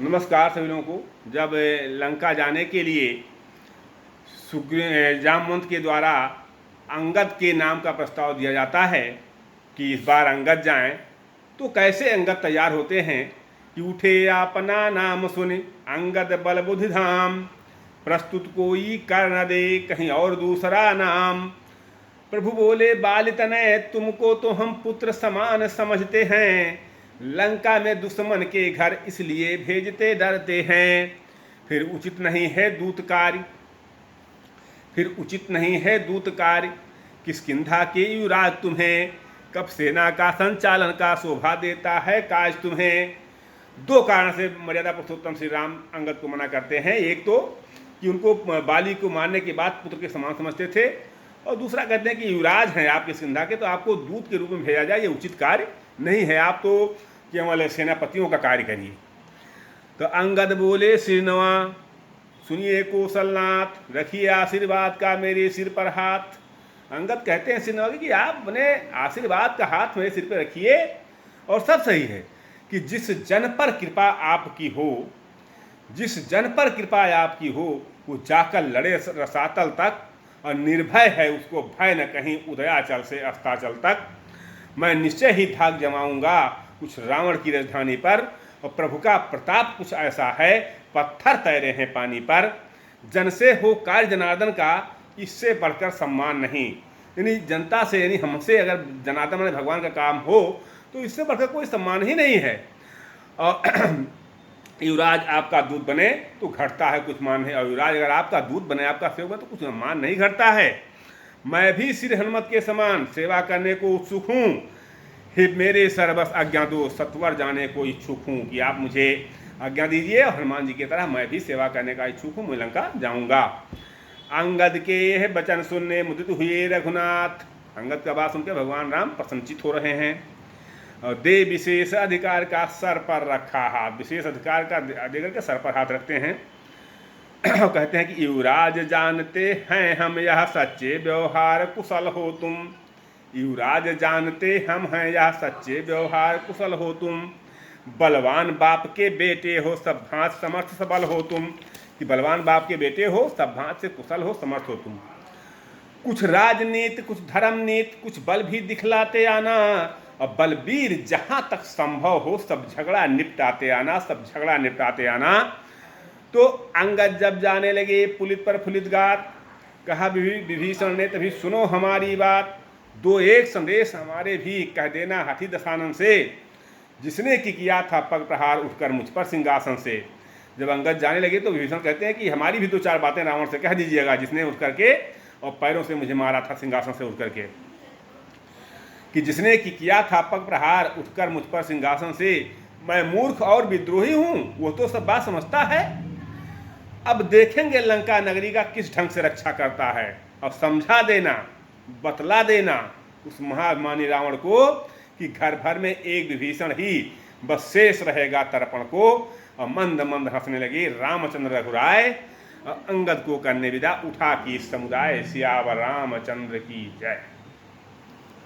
नमस्कार सभी लोगों को। जब लंका जाने के लिए जामवंत के द्वारा अंगद के नाम का प्रस्ताव दिया जाता है कि इस बार अंगद जाएं, तो कैसे अंगद तैयार होते हैं कि उठे अपना नाम सुने अंगद बल बुद्धि धाम, प्रस्तुत कोई कर न दे कहीं और दूसरा नाम। प्रभु बोले बाल तनय तुमको तो हम पुत्र समान समझते हैं, लंका में दुश्मन के घर इसलिए भेजते डरते हैं। फिर उचित नहीं है दूत कार्य किष्किंधा के युवराज तुम्हें, कब सेना का संचालन का शोभा देता है काज तुम्हें। दो कारण से मर्यादा पुरुषोत्तम श्री राम अंगद को मना करते हैं। एक तो कि उनको बाली को मारने के बाद पुत्र के समान समझते थे, और दूसरा कहते हैं कि युवराज हैं आप किष्किंधा के, तो आपको दूत के रूप में भेजा जाए, ये उचित कार्य नहीं है, आप तो केवल सेनापतियों का कार्य करिए। तो अंगद बोले श्रीनवा सुनिए कौशलनाथ, रखिए आशीर्वाद का मेरे सिर पर हाथ। अंगद कहते हैं श्रीनवा कि आप अपने आशीर्वाद का हाथ मेरे सिर पर रखिए, और सब सही है कि जिस जन पर कृपा आपकी हो वो जाकर लड़े रसातल तक, और निर्भय है उसको भय न कहीं उदयाचल से अस्ताचल तक। मैं निश्चय ही धाक जमाऊंगा कुछ रावण की राजधानी पर, और प्रभु का प्रताप कुछ ऐसा है पत्थर तैरे हैं पानी पर। जन से हो कार्य जनार्दन का, इससे बढ़कर सम्मान नहीं। यानी जनता से, यानी हमसे अगर जनार्दन में भगवान का काम हो तो इससे बढ़कर कोई सम्मान ही नहीं है। और युवराज आपका दूत बने तो घटता है कुछ मान है, और युवराज अगर आपका दूत बने, आपका सेवक बने, तो कुछ मान नहीं घटता है। मैं भी श्री हनुमत के समान सेवा करने को उत्सुक हूँ, हे मेरे सर्वस आज्ञा दो सत्वर जाने को इच्छुक हूँ, कि आप मुझे आज्ञा दीजिए, और हनुमान जी की तरह मैं भी सेवा करने का इच्छुक हूँ, मैं लंका जाऊँगा। अंगद के यह वचन सुनने मुदित हुए रघुनाथ। अंगद का बात सुनकर भगवान राम प्रसन्नचित हो रहे हैं, और दे विशेष अधिकार का सर पर रखा हाथ, विशेष अधिकार का देकर के सर पर हाथ रखते हैं। कहते हैं कि युवराज जानते हैं हम यह सच्चे व्यवहार कुशल हो तुम, युवराज जानते हम हैं यह सच्चे व्यवहार कुशल हो तुम। बलवान बाप के बेटे हो सब भांत समर्थ सबल हो तुम, कि बलवान बाप के बेटे हो सब भांत से कुशल हो समर्थ हो तुम। कुछ राजनीति कुछ धर्मनीति कुछ बल भी दिखलाते आना, और बलबीर जहाँ तक संभव हो सब झगड़ा निपटाते आना। तो अंगद जब जाने लगे पुलित पर फुलित गात, कहा विभीषण ने तभी सुनो हमारी बात, दो एक संदेश हमारे भी कह देना हाथी दशानन से, जिसने कि किया था पग प्रहार उठकर मुझ पर सिंहासन से। जब अंगद जाने लगे तो विभीषण कहते हैं कि हमारी भी दो चार बातें रावण से कह दीजिएगा, जिसने उठ करके और पैरों से मुझे मारा था सिंहासन से उठ करके, कि जिसने कि किया था पग प्रहार उठकर मुझ पर सिंहासन से। मैं मूर्ख और विद्रोही हूँ, वो तो सब बात समझता है। अब देखेंगे लंका नगरी का किस ढंग से रक्षा करता है, और समझा देना बतला देना उस महामानी रावण को कि घर भर में एक विभीषण ही बस शेष रहेगा तर्पण को। और मंद मंद हंसने लगे रामचंद्र रघुराय, अंगद को करने विदा उठा की समुदाय। सियावर रामचंद्र की जय।